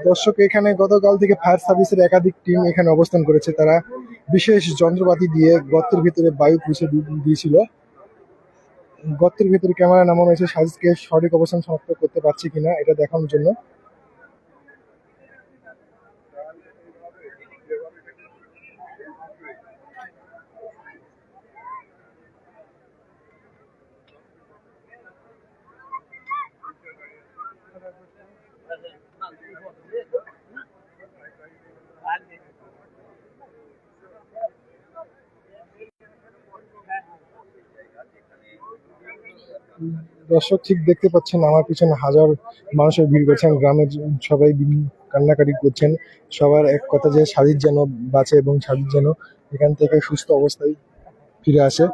দর্শক, এখানে গতকাল থেকে ফায়ার সার্ভিসের একাধিক টিম এখানে অবস্থান করেছে। তারা বিশেষ যন্ত্রপাতি দিয়ে গর্তের ভিতরে বায়ু পৌঁছে দিয়েছিল। গর্তের ভিতরে ক্যামেরা নামানো হয়েছে সাজিদকে সঠিক অবস্থান শনাক্ত করতে পারছে কিনা এটা দেখানোর জন্য। দর্শক, ঠিক দেখতে পাচ্ছেন আমার পিছনে হাজার মানুষের ভিড় করছেন। গ্রামের সবাই কান্নাকাটি করছেন। সবার এক কথা যে সাজিদ যেন বাঁচে এবং সাজিদ যেন এখান থেকে সুস্থ অবস্থায় ফিরে আসে।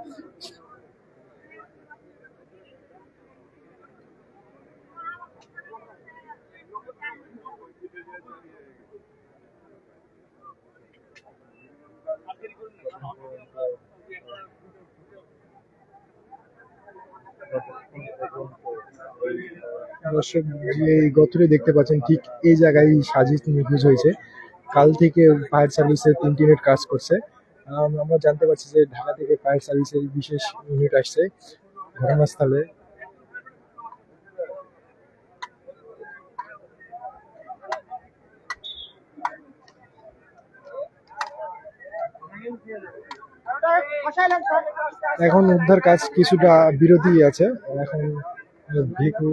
দর্শক, যে এই গর্তটি দেখতে পাচ্ছেন ঠিক এই জায়গায় সাজিদ নিখোঁজ হয়েছে। কাল থেকে ফায়ার সার্ভিসের 3 ইউনিট কাজ করছে। আমরা জানতে পারছি যে ঢাকা থেকে ফায়ার সার্ভিসের বিশেষ ইউনিট আসছে ঘটনাস্থলে। এখন উদ্ধার কাজ কিছুটা বিরতি আছে। এখন ভিকু